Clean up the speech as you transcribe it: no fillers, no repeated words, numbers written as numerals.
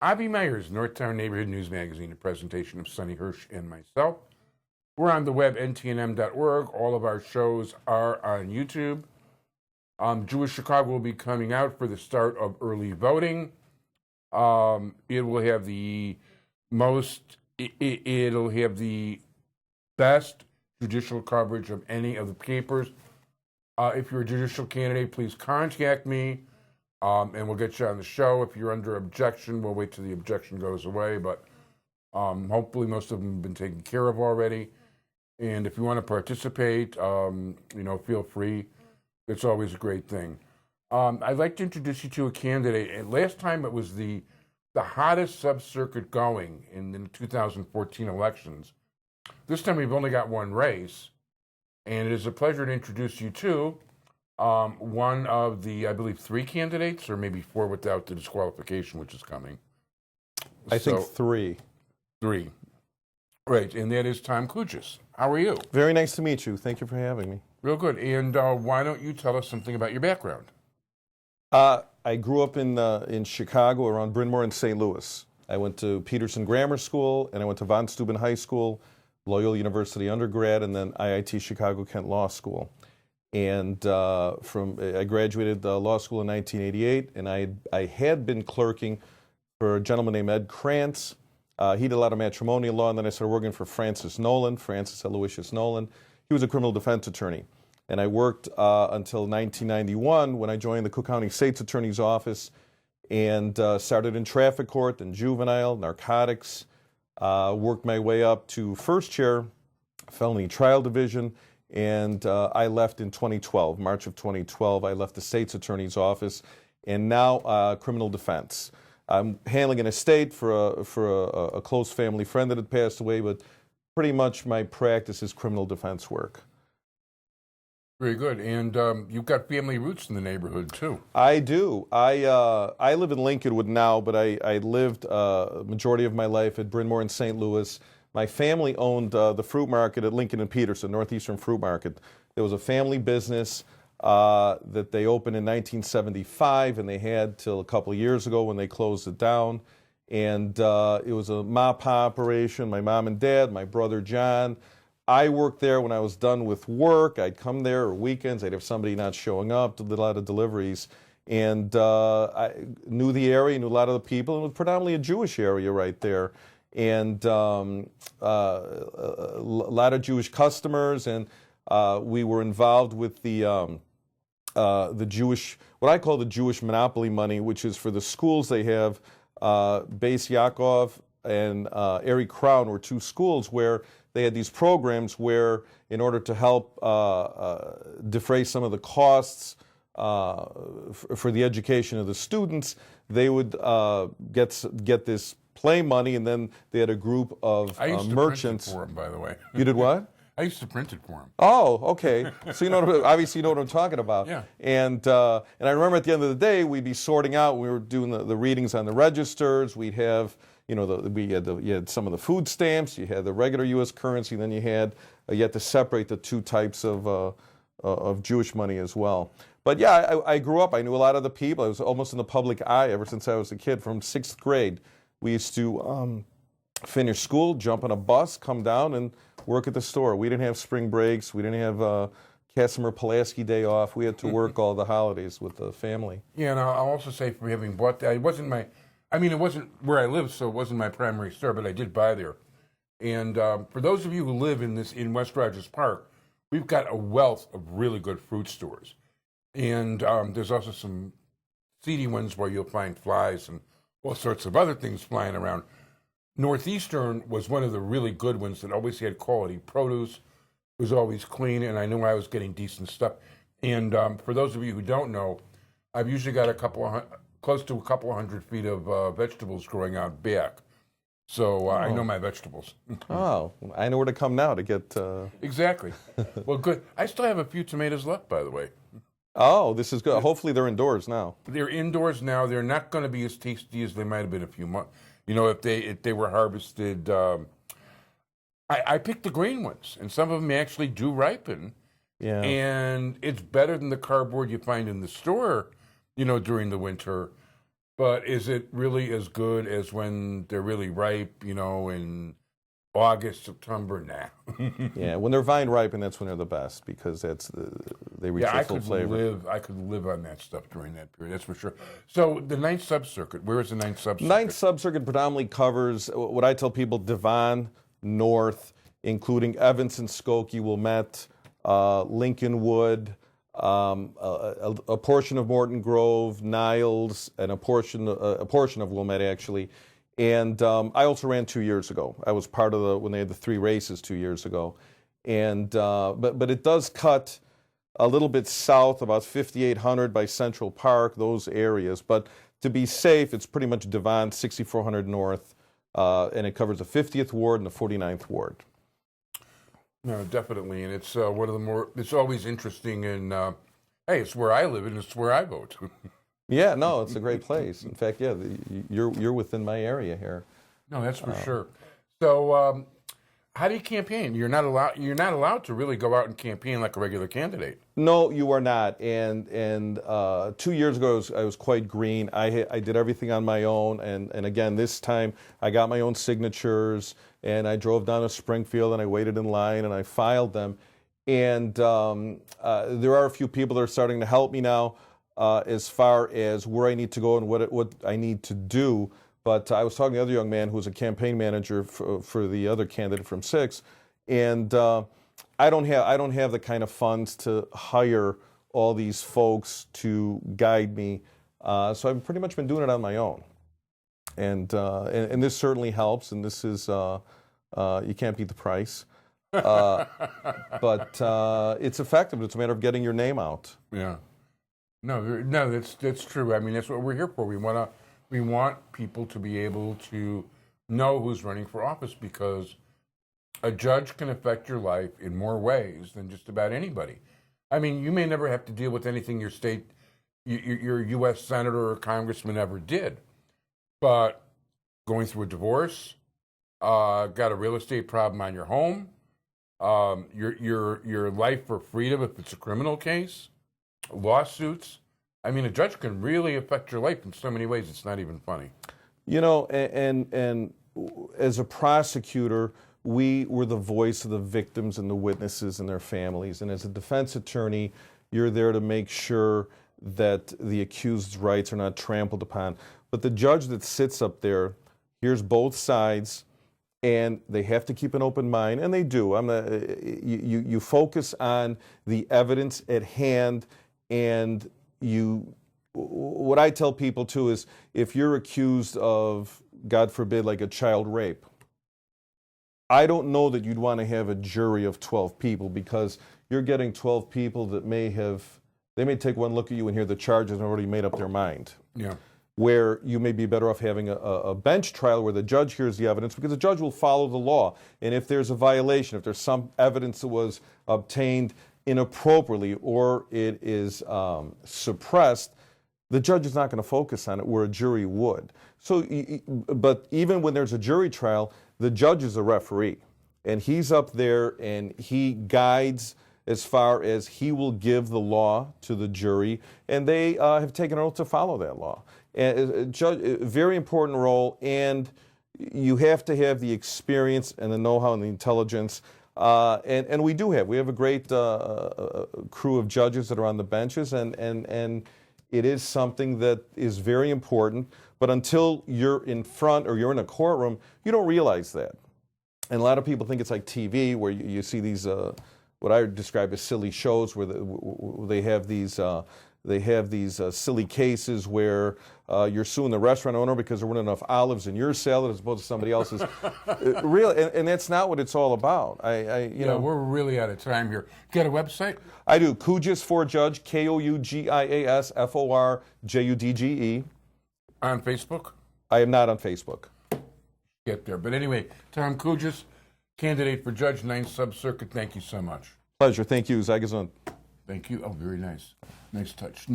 Avi Meyers, Northtown Neighborhood News Magazine, a presentation of Sonny Hirsch and myself. We're on the web, ntnm.org. All of our shows are on YouTube. Jewish Chicago will be coming out for the start of early voting. It will have the it'll have the best judicial coverage of any of the papers. If you're a judicial candidate, please contact me, and we'll get you on the show. If you're under objection, we'll wait till the objection goes away, but hopefully most of them have been taken care of already. And if you want to participate, feel free. It's always a great thing. I'd like to introduce you to a candidate. And last time it was the hottest sub-circuit going in the 2014 elections. This time we've only got one race. And it is a pleasure to introduce you to one of the, I believe, 3 candidates, or maybe 4 without the disqualification, which is coming. I think 3. 3. Right, and that is Tom Kougias. How are you? Very nice to meet you. Thank you for having me. Real good. And why don't you tell us something about your background? I grew up in Chicago, around Bryn Mawr and St. Louis. I went to Peterson Grammar School, and I went to Von Steuben High School, Loyola University undergrad, and then IIT Chicago Kent Law School. And I graduated law school in 1988, and I had been clerking for a gentleman named Ed Krantz. He did a lot of matrimonial law, and then I started Francis Aloysius Nolan. He was a criminal defense attorney. And I worked until 1991 when I joined the Cook County State's Attorney's Office and started in traffic court and juvenile, narcotics, worked my way up to first chair, felony trial division, and I left in 2012, March of 2012. I left the State's Attorney's Office, and now criminal defense. I'm handling an estate for a close family friend that had passed away, but pretty much my practice is criminal defense work. Very good. And you've got family roots in the neighborhood, too. I do. I live in Lincolnwood now, but I lived majority of my life at Bryn Mawr in St. Louis. My family owned the fruit market at Lincoln and Peterson, Northeastern Fruit Market. There was a family business that they opened in 1975, and they had till a couple of years ago when they closed it down. And it was a mop operation. My mom and dad, my brother John. I worked there when I was done with work. I'd come there or weekends. I'd have somebody not showing up, did a lot of deliveries. And I knew the area, knew a lot of the people. It was predominantly a Jewish area right there. And a lot of Jewish customers. And we were involved with the Jewish, what I call the Jewish monopoly money, which is for the schools they have. Beis Yaakov and Erie Crown were 2 schools where they had these programs where, in order to help defray some of the costs for the education of the students, they would get this play money, and then they had a group of I used to merchants. print it for them, by the way. You did what? I used to print it for them. Oh, okay. So obviously you know what I'm talking about. Yeah. And I remember at the end of the day, we'd be sorting out. We were doing the readings on the registers. We'd have, you had some of the food stamps. You had the regular U.S. currency. Then you had to separate the 2 types of Jewish money as well. But yeah, I grew up. I knew a lot of the people. I was almost in the public eye ever since I was a kid. From 6th grade, we used to finish school, jump on a bus, come down, and work at the store. We didn't have spring breaks. We didn't have Casimir Pulaski Day off. We had to work all the holidays with the family. Yeah, and I'll also say, from having bought that, it wasn't where I lived, so it wasn't my primary store, but I did buy there. And for those of you who live in West Rogers Park, we've got a wealth of really good fruit stores. And there's also some seedy ones where you'll find flies and all sorts of other things flying around. Northeastern was one of the really good ones that always had quality produce, was always clean, and I knew I was getting decent stuff. And for those of you who don't know, I've usually got close to a couple of 100 feet of vegetables growing out back. So I know my vegetables. Oh, I know where to come now to get... Exactly. Well, good. I still have a few tomatoes left, by the way. Oh, this is good. Hopefully they're indoors now. They're indoors now. They're not going to be as tasty as they might have been a few months. If they were harvested... I picked the green ones, and some of them actually do ripen. Yeah. And it's better than the cardboard you find in the store, during the winter. But is it really as good as when they're really ripe, in August, September? Nah. Yeah, when they're vine ripened, that's when they're the best because they reach their full flavor. I could live on that stuff during that period, that's for sure. So the Ninth Sub-Circuit, where is the Ninth Sub-Circuit? Ninth Sub-Circuit predominantly covers what I tell people, Devon, North, including Evanston, Skokie, Wilmette, Lincolnwood, a portion of Morton Grove, Niles, and a portion of Wilmette, actually. And I also ran 2 years ago. I was part of when they had the 3 races 2 years ago. And but it does cut a little bit south, about 5,800 by Central Park, those areas. But to be safe, it's pretty much Devon, 6,400 North, and it covers the 50th Ward and the 49th Ward. No, definitely, and it's one of the more. It's always interesting, and hey, it's where I live, and it's where I vote. Yeah, no, it's a great place. In fact, yeah, you're within my area here. No, that's for sure. So, how do you campaign? You're not allowed to really go out and campaign like a regular candidate. No, you are not. And 2 years ago, I was quite green. I did everything on my own. And again, this time, I got my own signatures. And I drove down to Springfield, and I waited in line, and I filed them. And there are a few people that are starting to help me now as far as where I need to go and what I need to do. But I was talking to the other young man who was a campaign manager for the other candidate from 6, and I don't have the kind of funds to hire all these folks to guide me. So I've pretty much been doing it on my own. And this certainly helps, and this is, you can't beat the price. But it's effective. It's a matter of getting your name out. Yeah. No, that's true. I mean, that's what we're here for. We want people to be able to know who's running for office, because a judge can affect your life in more ways than just about anybody. I mean, you may never have to deal with anything your U.S. senator or congressman ever did. But going through a divorce, got a real estate problem on your home, your life for freedom if it's a criminal case, lawsuits. I mean, a judge can really affect your life in so many ways. It's not even funny. And as a prosecutor, we were the voice of the victims and the witnesses and their families. And as a defense attorney, you're there to make sure that the accused's rights are not trampled upon. But the judge that sits up there hears both sides, and they have to keep an open mind, and they do. You focus on the evidence at hand, and what I tell people too is, if you're accused of, God forbid, like a child rape, I don't know that you'd want to have a jury of 12 people, because you're getting 12 people that may take one look at you and hear the charges and already made up their mind. Yeah. Where you may be better off having a bench trial where the judge hears the evidence, because the judge will follow the law. And if there's a violation, if there's some evidence that was obtained inappropriately or it is suppressed, the judge is not going to focus on it where a jury would. So, but even when there's a jury trial, the judge is a referee. And he's up there and he guides as far as he will give the law to the jury, and they have taken an oath to follow that law. And a very important role, and you have to have the experience and the know-how and the intelligence, and we do have. We have a great crew of judges that are on the benches, and it is something that is very important, but until you're in front or you're in a courtroom, you don't realize that. And a lot of people think it's like TV, where you see these, what I describe as silly shows, where they have these silly cases where you're suing the restaurant owner because there weren't enough olives in your salad as opposed to somebody else's. Really, and that's not what it's all about. We're really out of time here. Got a website? I do. Kougias for Judge, Kougias FORJUDGE. On Facebook? I am not on Facebook. Get there. But anyway, Tom Kougias, candidate for Judge, 9th Sub-Circuit. Thank you so much. Pleasure. Thank you, Zagazun. Thank you. Oh, very nice. Nice touch.